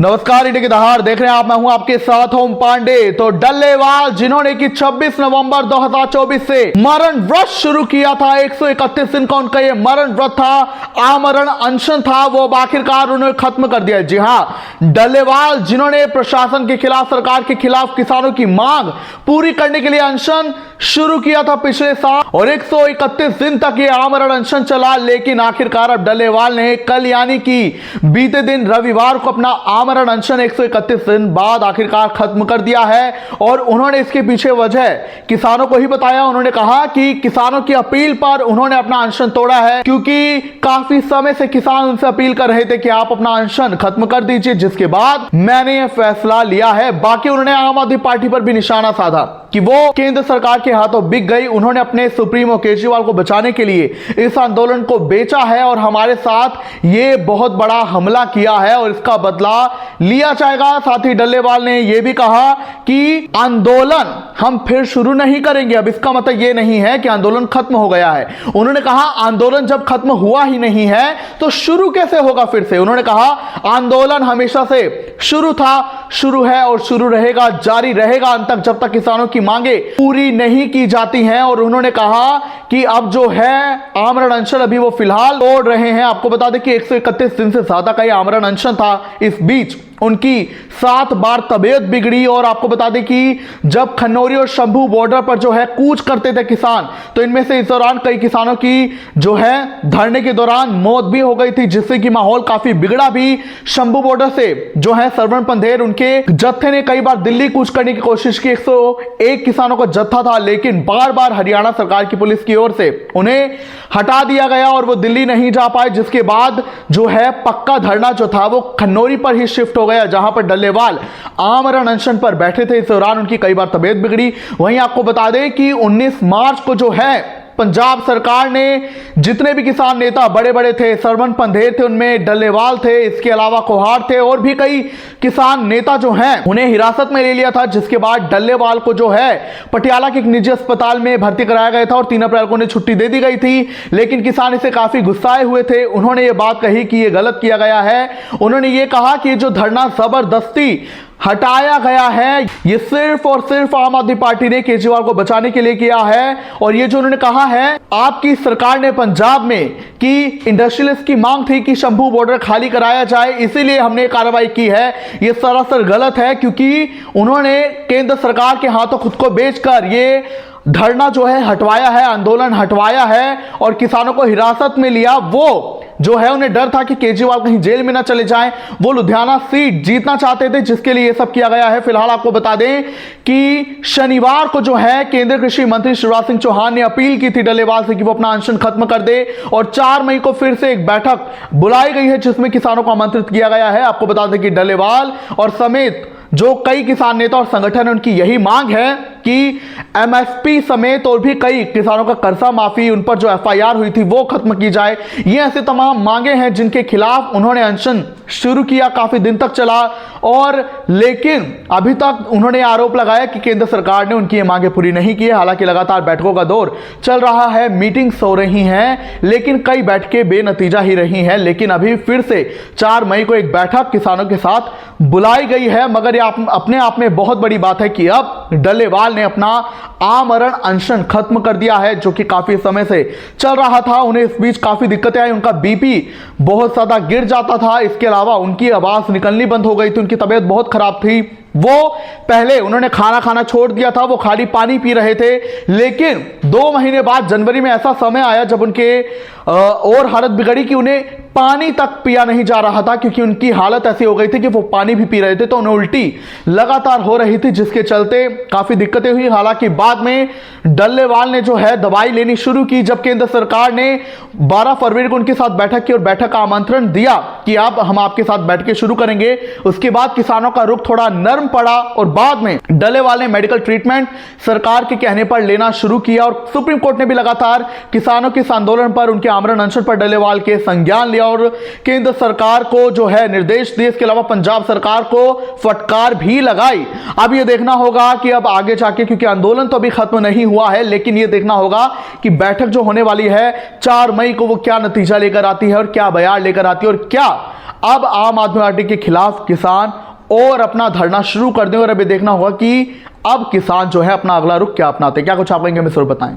नमस्कार, इंडिया की दहाड़ देख रहे हैं आप। मैं हूं आपके साथ ओम पांडे। तो डल्लेवाल जिन्होंने कि 26 नवंबर 2024 से मरण व्रत शुरू किया था, 131 दिन का उनका ये मरण व्रत था, आमरण अनशन था, वो आखिरकार उन्होंने खत्म कर दिया। जी हां, डल्लेवाल जिन्होंने प्रशासन के खिलाफ, सरकार के खिलाफ किसानों की मांग पूरी करने के लिए अनशन शुरू किया था पिछले साल, और 131 दिन तक ये आमरण अनशन चला। लेकिन आखिरकार अब डल्लेवाल ने कल यानी कि बीते दिन रविवार को अपना आमरण अनशन 131 दिन बाद आखिरकार खत्म कर दिया है। और उन्होंने इसके पीछे वजह किसानों को ही बताया। उन्होंने कहा कि किसानों की अपील पर उन्होंने अपना अनशन तोड़ा है, क्योंकि काफी समय से किसान उनसे अपील कर रहे थे कि आप अपना अनशन खत्म कर दीजिए, जिसके बाद मैंने यह फैसला लिया है। बाकी उन्होंने आम आदमी पार्टी पर भी निशाना साधा कि वो केंद्र सरकार के हाथों बिक गई। उन्होंने अपने सुप्रीमो केजरीवाल को बचाने के लिए इस आंदोलन को बेचा है और हमारे साथ ये बहुत बड़ा हमला किया है और इसका बदला लिया जाएगा। साथ ही डल्लेवाल ने यह भी कहा कि आंदोलन हम फिर शुरू नहीं करेंगे। अब इसका मतलब यह नहीं है कि आंदोलन खत्म हो गया है। उन्होंने कहा आंदोलन जब खत्म हुआ ही नहीं है तो शुरू कैसे होगा फिर से। उन्होंने कहा आंदोलन हमेशा से शुरू था, शुरू है और शुरू रहेगा, जारी रहेगा अंत तक, जब तक किसानों की मांगे पूरी नहीं की जाती हैं। और उन्होंने कहा कि अब जो है आमरण अनशन अभी वो फिलहाल तोड़ रहे हैं। आपको बता दें कि 131 दिन से ज्यादा का ये आमरण अनशन था। इस बीच उनकी 7 बार तबीयत बिगड़ी। और आपको बता दें कि जब खन्नौरी और शंभू बॉर्डर पर जो है कूच करते थे किसान, तो इनमें से इस दौरान कई किसानों की जो है धरने के दौरान मौत भी हो गई थी, जिससे कि माहौल काफी बिगड़ा भी। शंभू बॉर्डर से जो है सरवण पंधेर उनके जत्थे ने कई बार दिल्ली कूच करने की कोशिश की। 101 किसानों का जत्था था, लेकिन बार बार हरियाणा सरकार की पुलिस की ओर से उन्हें हटा दिया गया और वो दिल्ली नहीं जा पाए, जिसके बाद जो है पक्का धरना जो था वो खन्नौरी पर ही शिफ्ट हो गया, जहां पर डल्लेवाल आमरण अनशन पर बैठे थे। इस दौरान उनकी कई बार तबीयत बिगड़ी। वहीं आपको बता दें कि 19 मार्च को जो है पंजाब सरकार ने जितने भी किसान नेता बड़े बड़े थे, सरवण पंधेर थे, उनमें डल्लेवाल थे, इसके अलावा कोहार थे और भी कई किसान नेता जो हैं उन्हें हिरासत में ले लिया था, जिसके बाद डल्लेवाल को जो है पटियाला के एक निजी अस्पताल में भर्ती कराया गया था और 3 अप्रैल को उन्हें छुट्टी दे दी गई थी। लेकिन किसान इसे काफी गुस्साए हुए थे। उन्होंने ये बात कही कि यह गलत किया गया है। उन्होंने ये कहा कि जो धरना जबरदस्ती हटाया गया है, ये सिर्फ और सिर्फ आम आदमी पार्टी ने केजरीवाल को बचाने के लिए किया है। और ये जो उन्होंने कहा है, आपकी सरकार ने पंजाब में कि इंडस्ट्रियलिस्ट की मांग थी कि शंभू बॉर्डर खाली कराया जाए, इसीलिए हमने कार्रवाई की है, ये सरासर गलत है। क्योंकि उन्होंने केंद्र सरकार के हाथों खुद को बेचकर ये धरना जो है हटवाया है, आंदोलन हटवाया है और किसानों को हिरासत में लिया। वो जो है उन्हें डर था कि केजरीवाल कहीं जेल में ना चले जाएं। वो लुधियाना सीट जीतना चाहते थे, जिसके लिए ये सब किया गया है। फिलहाल आपको बता दें कि शनिवार को जो है केंद्रीय कृषि मंत्री शिवराज सिंह चौहान ने अपील की थी डल्लेवाल से कि वो अपना अनशन खत्म कर दे, और 4 मई को फिर से एक बैठक बुलाई गई है जिसमें किसानों को आमंत्रित किया गया है। आपको बता दें कि डल्लेवाल और समेत जो कई किसान नेता और संगठन है, उनकी यही मांग है कि एमएसपी समेत और भी कई किसानों का कर्जा माफी, उन पर जो एफआईआर हुई थी वो खत्म की जाए। ये ऐसे तमाम मांगे हैं जिनके खिलाफ उन्होंने अनशन शुरू किया, काफी दिन तक चला। और लेकिन अभी तक उन्होंने आरोप लगाया कि केंद्र सरकार ने उनकी ये मांगे पूरी नहीं की है। हालांकि लगातार बैठकों का दौर चल रहा है, मीटिंग्स हो रही हैं, लेकिन कई बैठकें बेनतीजा ही रही हैं। लेकिन अभी फिर से 4 मई को एक बैठक किसानों के साथ बुलाई गई है। मगर यह अपने आप में बहुत बड़ी बात है कि अब डल्लेवाल ने अपना आमरण अनशन खत्म कर दिया है, जो कि काफी समय से चल रहा था। उन्हें इस बीच काफी दिक्कतें आई, उनका बीपी बहुत ज्यादा गिर जाता था, इसके अलावा उनकी आवाज निकलनी बंद हो गई थी, उनकी तबीयत बहुत खराब थी। वो पहले उन्होंने खाना खाना छोड़ दिया था, वो खाली पानी पी रहे थे। लेकिन 2 महीने बाद जनवरी में ऐसा समय आया जब उनके और हालत बिगड़ी कि उन्हें पानी तक पिया नहीं जा रहा था, क्योंकि उनकी हालत ऐसी हो गई थी कि वो पानी भी पी रहे थे तो उन्हें उल्टी लगातार हो रही थी, जिसके चलते काफी दिक्कतें हुई। हालांकि बाद में डल्लेवाल ने जो है दवाई लेनी शुरू की। जब केंद्र सरकार ने 12 फरवरी को उनके साथ बैठक की और बैठक का आमंत्रण दिया कि अब हम आपके साथ बैठ के शुरू करेंगे, उसके बाद किसानों का रुख थोड़ा नर्म पड़ा और बाद में डल्लेवाल ने मेडिकल ट्रीटमेंट सरकार के कहने पर लेना शुरू किया। और सुप्रीम कोर्ट ने भी लगातार किसानों के इस आंदोलन पर, उनके आमरण अनशन पर डल्लेवाल के संज्ञान लिया और केंद्र सरकार को जो है निर्देश दिए। इसके अलावा पंजाब सरकार को फटकार भी लगाई। अब यह देखना होगा कि अब आगे जाके, क्योंकि आंदोलन तो अभी खत्म नहीं हुआ है, लेकिन यह देखना होगा कि बैठक जो होने वाली है 4 मई को वो क्या नतीजा लेकर आती है और क्या बयान लेकर आती है और क्या अब आम आदमी पार्टी के खिलाफ किसान और अपना धरना शुरू कर दें और अभी देखना होगा कि अब किसान जो है अपना अगला रुख क्या अपनाते हैं। क्या कुछ आप कहेंगे मिस्टर बताएं।